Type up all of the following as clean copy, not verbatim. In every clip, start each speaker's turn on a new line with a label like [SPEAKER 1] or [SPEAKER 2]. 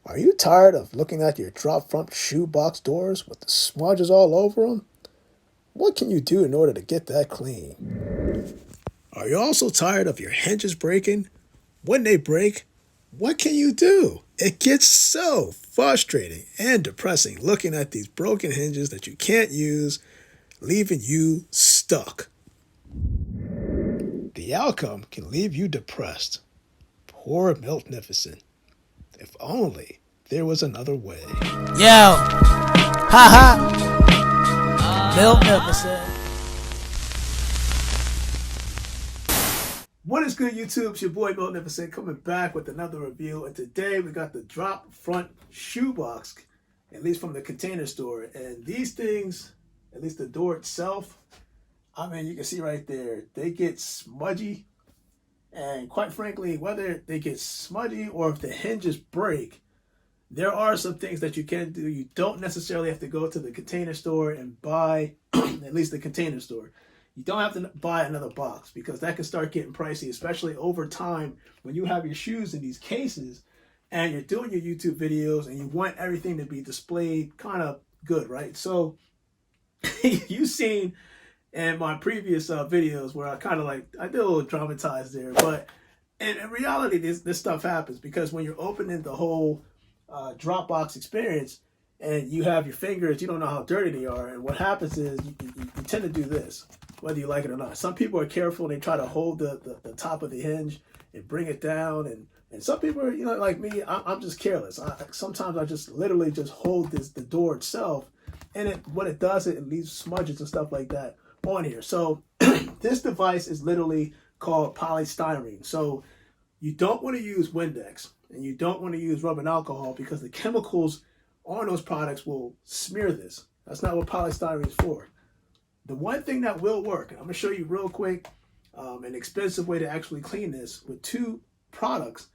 [SPEAKER 1] Are you tired of looking at your drop front shoebox doors with the smudges all over them? What can you do in order to get that clean? Are you also tired of your hinges breaking? When they break, what can you do? It gets so frustrating and depressing looking at these broken hinges that you can't use, leaving you stuck. The outcome can leave you depressed. Poor Miltnificent. If only there was another way.
[SPEAKER 2] Yo, haha, Miltnificent.
[SPEAKER 1] What is good, YouTube? It's your boy Miltnificent coming back with another review. And today we got the drop front shoebox, at least from the Container Store. And these things, at least the door itself, I mean, you can see right there, they get smudgy. And quite frankly, whether they get smudgy or if the hinges break, there are some things that you can do. You don't necessarily have to go to the Container Store and buy, at least the Container Store. You don't have to buy another box because that can start getting pricey, especially over time when you have your shoes in these cases and you're doing your YouTube videos and you want everything to be displayed kind of good, right? So you've seen in my previous videos where I kind of I did a little dramatized there, but in reality, this stuff happens because when you're opening the whole Dropbox experience and you have your fingers, you don't know how dirty they are. And what happens is you tend to do this, whether you like it or not. Some people are careful and they try to hold the top of the hinge and bring it down. And some people are, like me, I'm just careless. Sometimes I just literally just hold the door itself. And what it does, it leaves smudges and stuff like that on here. So this device is literally called polystyrene. So you don't want to use Windex and you don't want to use rubbing alcohol because the chemicals on those products will smear this. That's not what polystyrene is for. The one thing that will work, and I'm going to show you real quick, an expensive way to actually clean this with two products,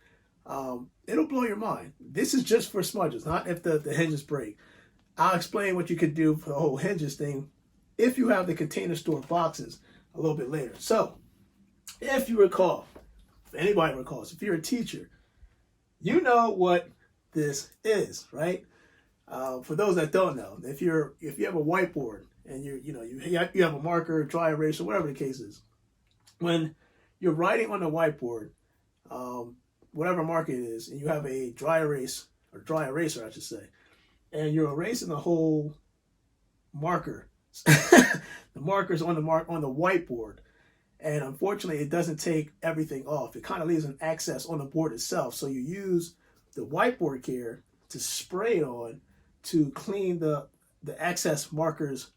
[SPEAKER 1] it'll blow your mind. This is just for smudges, not if the hinges break. I'll explain what you could do for the whole hinges thing if you have the Container Store boxes a little bit later. So, if you recall, if anybody recalls, if you're a teacher, you know what this is, right? For those that don't know, if you have a whiteboard and you have a marker, dry erase, or whatever the case is, when you're writing on the whiteboard, whatever marker it is, and you have a dry erase or dry eraser, I should say, and you're erasing the whole marker, the markers on the whiteboard, and unfortunately, it doesn't take everything off. It kind of leaves an excess on the board itself. So you use the whiteboard care to spray on to clean the excess marks,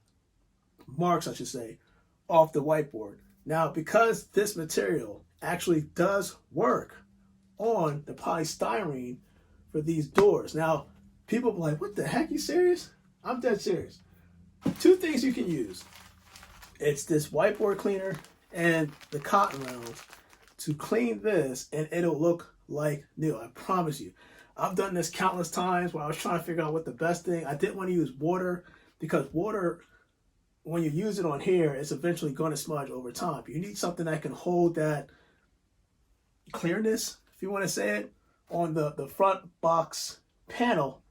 [SPEAKER 1] I should say, off the whiteboard. Now, because this material actually does work on the polystyrene for these doors. Now, people are like, what the heck, you serious? I'm dead serious. Two things you can use. It's this whiteboard cleaner and the cotton rounds to clean this, and it'll look like new. I promise you. I've done this countless times where I was trying to figure out what the best thing. I didn't want to use water because water, when you use it on here, it's eventually going to smudge over time. You need something that can hold that clearness, if you want to say it, on the front box panel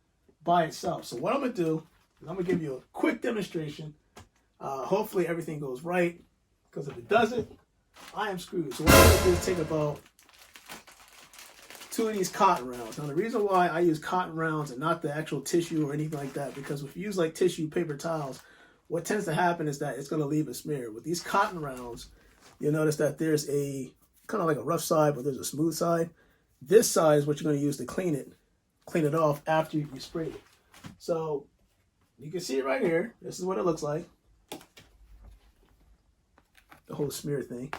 [SPEAKER 1] by itself. So what I'm going to do is I'm going to give you a quick demonstration. Hopefully everything goes right, because if it doesn't, I am screwed. So what I'm going to do is take about 2 of these cotton rounds. Now the reason why I use cotton rounds and not the actual tissue or anything like that, because if you use like tissue, paper towels, what tends to happen is that it's going to leave a smear. With these cotton rounds, you'll notice that there's a kind of like a rough side, but there's a smooth side. This side is what you're going to use to clean it off after you spray it. So you can see it right here. This is what it looks like. The whole smear thing.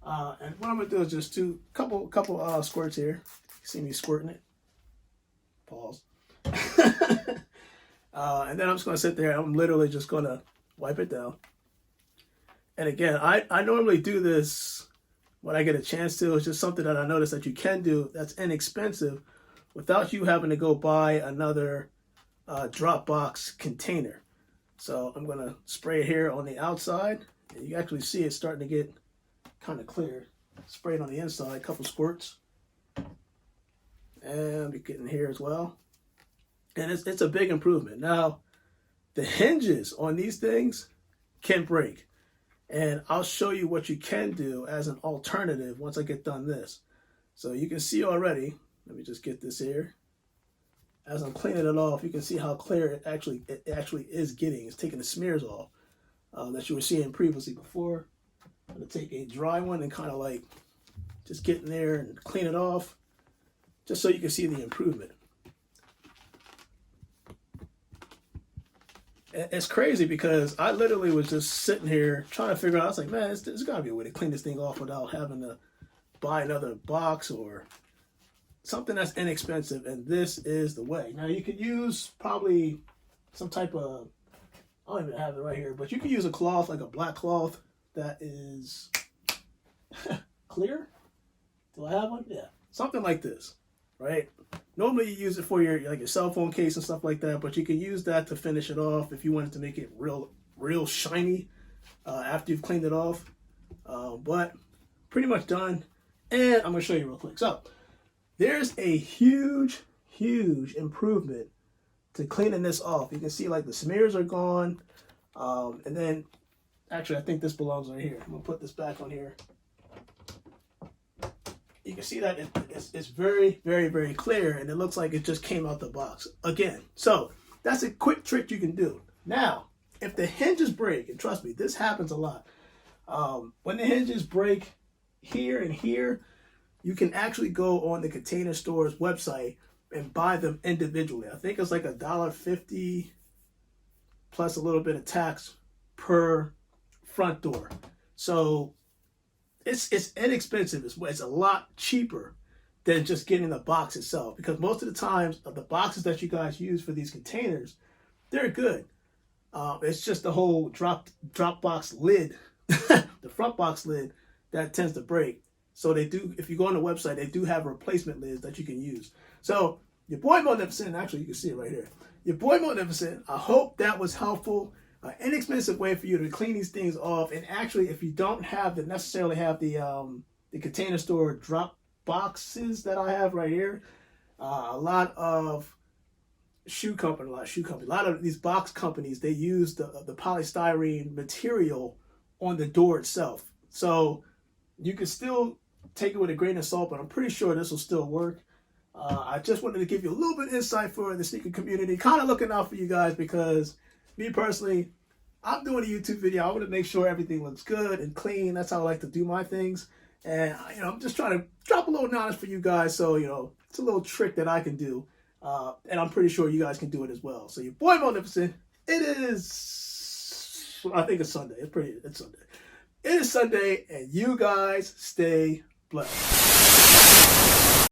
[SPEAKER 1] And what I'm going to do is just couple squirts here. You see me squirting it. Pause. And then I'm just going to sit there. I'm literally just going to wipe it down. And again, I normally do this when I get a chance to. It's just something that I noticed that you can do that's inexpensive without you having to go buy another Dropbox container. So I'm going to spray it here on the outside. And you actually see it starting to get kind of clear. Spray it on the inside, a couple squirts. And we get in here as well. And it's a big improvement. Now, the hinges on these things can break. And I'll show you what you can do as an alternative once I get done this. So you can see already, let me just get this here. As I'm cleaning it off, you can see how clear it actually is getting. It's taking the smears off that you were seeing previously before. I'm going to take a dry one and kind of like just get in there and clean it off just so you can see the improvement. It's crazy because I literally was just sitting here trying to figure out, I was like, man, there's got to be a way to clean this thing off without having to buy another box or something that's inexpensive, and this is the way. Now, you could use probably some type of, I don't even have it right here, but you can use a cloth, like a black cloth that is clear. Do I have one? Yeah. Something like this, right? Normally you use it for your cell phone case and stuff like that, but you can use that to finish it off if you wanted to make it real shiny after you've cleaned it off. But pretty much done. And I'm going to show you real quick. So there's a huge improvement to cleaning this off. You can see like the smears are gone. And then actually I think this belongs right here. I'm going to put this back on here. You can see that it's very clear, and it looks like it just came out the box again. So that's a quick trick you can do. Now, if the hinges break, and trust me, this happens a lot. When the hinges break here and here, you can actually go on the Container Store's website and buy them individually. I think it's like $1.50 plus a little bit of tax per front door. So it's inexpensive. It's a lot cheaper than just getting the box itself, because most of the times the boxes that you guys use for these containers, they're good. It's just the whole drop box lid, the front box lid, that tends to break. So they do, if you go on the website, they do have replacement lids that you can use. So your boy Magnificent, actually you can see it right here. Your boy Magnificent, I hope that was helpful. An inexpensive way for you to clean these things off. And actually, if you don't necessarily have the Container Store drop boxes that I have right here, a lot of a lot of these box companies, they use the polystyrene material on the door itself. So you can still take it with a grain of salt, but I'm pretty sure this will still work. I just wanted to give you a little bit of insight for the sneaker community, kind of looking out for you guys, because me personally, I'm doing a YouTube video. I want to make sure everything looks good and clean. That's how I like to do my things. And, I'm just trying to drop a little knowledge for you guys. So, it's a little trick that I can do. And I'm pretty sure you guys can do it as well. So your boy Magnificent, it is, I think it's Sunday. It's Sunday. It is Sunday, and you guys stay blessed.